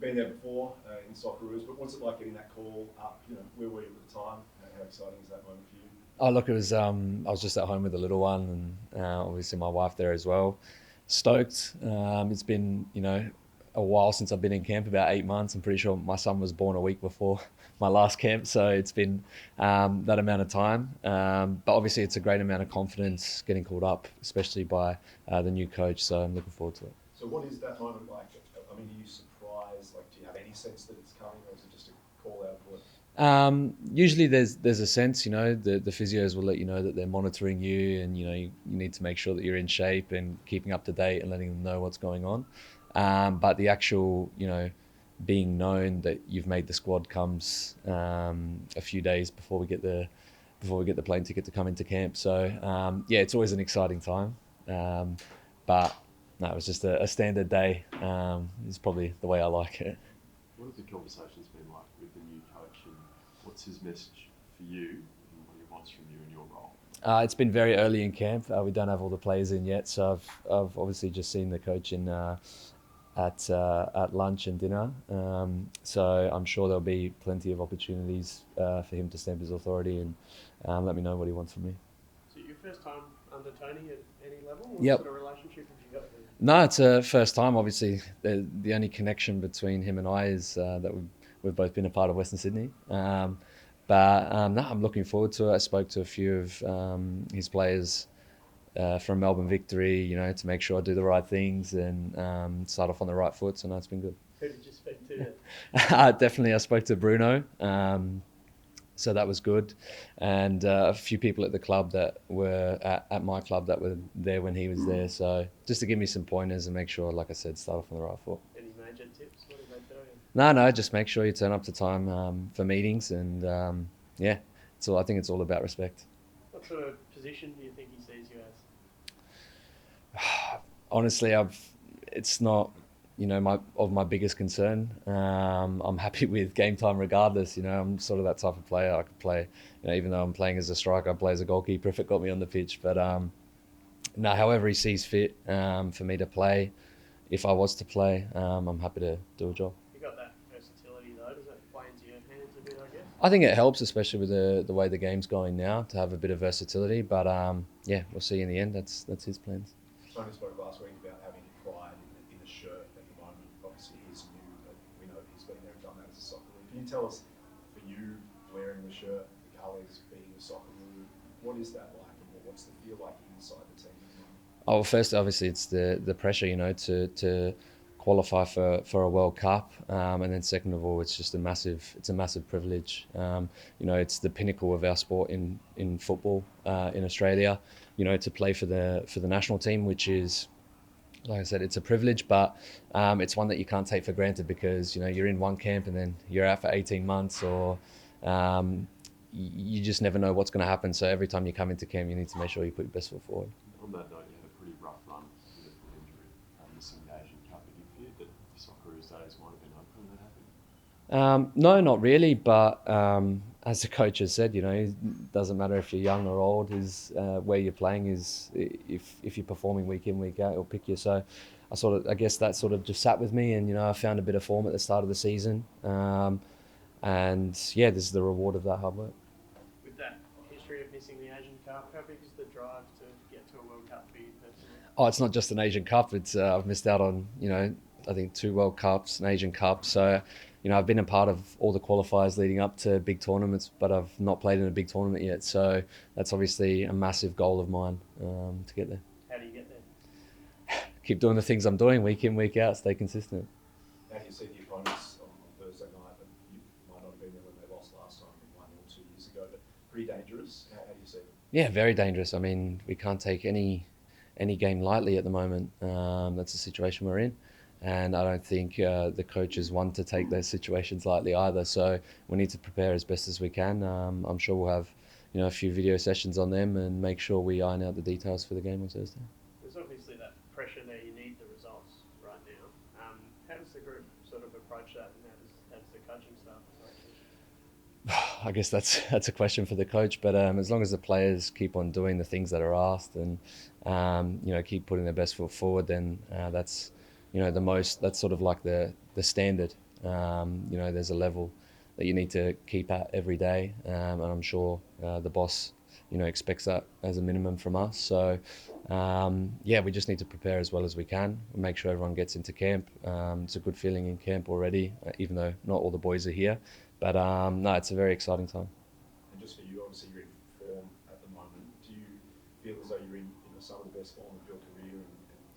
been there before in Socceroos, but what's it like getting that call up? Where were you at the time? How exciting is that moment for you? Oh, look, it was. I was just at home with the little one, and obviously my wife there as well. Stoked. It's been, a while since I've been in camp, about 8 months. I'm pretty sure my son was born a week before my last camp, so it's been that amount of time. But obviously, it's a great amount of confidence getting called up, especially by the new coach. So I'm looking forward to it. So what is that moment like? I mean, are you surprised? Like, do you have any sense that it's coming, or is it just a call out of Usually there's a sense, the physios will let you know that they're monitoring you, and you need to make sure that you're in shape and keeping up to date and letting them know what's going on. But the actual, being known that you've made the squad comes a few days before we get the plane ticket to come into camp. So yeah, it's always an exciting time. But no, it was just a standard day. It's probably the way I like it. What have the conversations been like with the new coach, and what's his message for you and what he wants from you in your role? It's been very early in camp. We don't have all the players in yet, so I've obviously just seen the coach at lunch and dinner. So I'm sure there'll be plenty of opportunities for him to stamp his authority and let me know what he wants from me. So your first time under Tony at any level? What Yep. sort of relationship have you got with him? No, it's a first time. Obviously, the only connection between him and I is that we've both been a part of Western Sydney. But no, I'm looking forward to it. I spoke to a few of his players from Melbourne Victory, to make sure I do the right things and start off on the right foot. So no, it's been good. Who did you speak to? Definitely, I spoke to Bruno. So that was good, and a few people at the club that were at my club that were there when he was there. So just to give me some pointers and make sure, like I said, start off on the right foot. Any major tips? What did they tell you? No, just make sure you turn up to time for meetings, and yeah, I think it's all about respect. What sort of position do you think he sees you as? Honestly, it's not my biggest concern. I'm happy with game time regardless. I'm sort of that type of player. I could play, even though I'm playing as a striker, I play as a goalkeeper if it got me on the pitch. But no, however he sees fit for me to play, if I was to play, I'm happy to do a job. You got that versatility though. Does that play into your hands a bit, I guess? I think it helps, especially with the way the game's going now, to have a bit of versatility. But yeah, we'll see in the end. That's his plans. Tony spoke last week about having pride in a shirt at the moment. Obviously, he's new, but we know that he's been there and done that as a Socceroo. Can you tell us, for you, wearing the shirt, the colours, being a Socceroo, what is that like, and what's the feel like inside the team at the moment? Oh, well, first, obviously, it's the pressure, to qualify for a World Cup, and then second of all, it's a massive privilege. It's the pinnacle of our sport in football in Australia. To play for the national team, which is, like I said, it's a privilege, but it's one that you can't take for granted because you're in one camp and then you're out for 18 months, or you just never know what's going to happen. So every time you come into camp, you need to make sure you put your best foot forward. On that note, you had a pretty rough run with a foot injury, missing the Asian Cup. Have you feared that the Socceroos days might have been over when that happened? No, not really, but as the coach has said, it doesn't matter if you're young or old. Is where you're playing is if you're performing week in, week out, it'll pick you. So I guess that sort of just sat with me, and I found a bit of form at the start of the season, and yeah, this is the reward of that hard work. With that history of missing the Asian Cup, how big is the drive to get to a World Cup for you personally? Oh, it's not just an Asian Cup. It's I've missed out on I think 2 World Cups, an Asian Cup. So I've been a part of all the qualifiers leading up to big tournaments, but I've not played in a big tournament yet. So that's obviously a massive goal of mine to get there. How do you get there? Keep doing the things I'm doing week in, week out, stay consistent. How do you see the opponents on Thursday night? You might not have been there when they lost last time, 1 or 2 years ago, but pretty dangerous. How do you see them? Yeah, very dangerous. I mean, we can't take any game lightly at the moment. That's the situation we're in. And I don't think the coaches want to take those situations lightly either. So we need to prepare as best as we can. I'm sure we'll have a few video sessions on them and make sure we iron out the details for the game on Thursday. There's obviously that pressure there. You need the results right now. How does the group sort of approach that, and how does the coaching staff approach it? I guess that's a question for the coach, but as long as the players keep on doing the things that are asked and keep putting their best foot forward, then that's that's sort of like the standard. There's a level that you need to keep at every day, and I'm sure the boss, expects that as a minimum from us. So, we just need to prepare as well as we can. Make sure everyone gets into camp. It's a good feeling in camp already, even though not all the boys are here. But no, it's a very exciting time. And just for you, obviously you're in form at the moment. Do you feel as though you're in some of the best form of your career and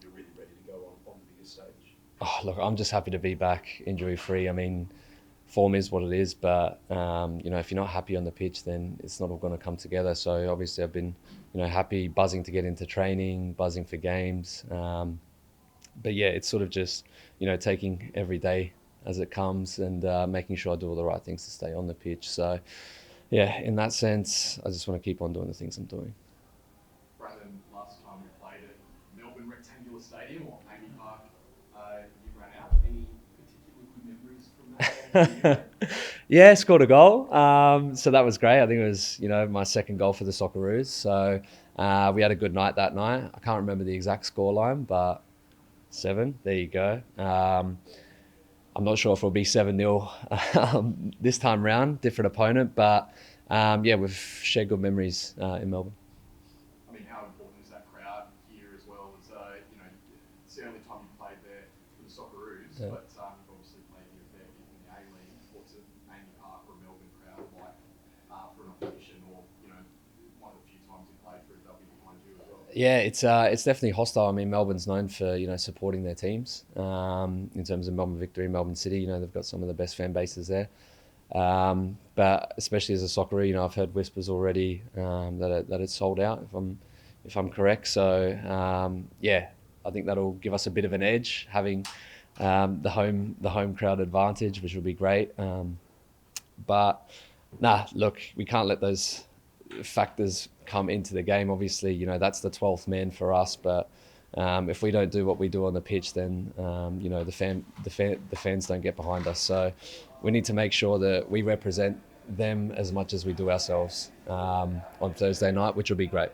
you're really ready to go on the biggest stage? Oh, look, I'm just happy to be back injury free. I mean, form is what it is, but if you're not happy on the pitch, then it's not all going to come together. So obviously, I've been, happy, buzzing to get into training, buzzing for games. But yeah, it's sort of just, taking every day as it comes and making sure I do all the right things to stay on the pitch. So yeah, in that sense, I just want to keep on doing the things I'm doing. Brandon, last time we played at Melbourne Rectangular Stadium or Amy Park, you ran out. Any particular good memories from that? Yeah, scored a goal. So that was great. I think it was, my second goal for the Socceroos. So we had a good night that night. I can't remember the exact scoreline, but 7. There you go. I'm not sure if it'll be 7-0 this time round, different opponent, but we've shared good memories in Melbourne. I mean, how important is that crowd here as well? As it's the only time you played there for the Socceroos, Yeah. but you've obviously played here a fair bit in the A-League. What's an Amy Park or a Melbourne crowd like for an opposition, or one of the few times you played for a W behind you as well? Yeah, it's definitely hostile. I mean, Melbourne's known for supporting their teams. In terms of Melbourne Victory, Melbourne City, they've got some of the best fan bases there. But especially as a Socceroo, I've heard whispers already that it's sold out. If I'm correct, so I think that'll give us a bit of an edge, having the home crowd advantage, which will be great. But look, we can't let those factors come into the game. Obviously, that's the 12th man for us, but if we don't do what we do on the pitch, then the fans don't get behind us. So we need to make sure that we represent them as much as we do ourselves on Thursday night, which will be great.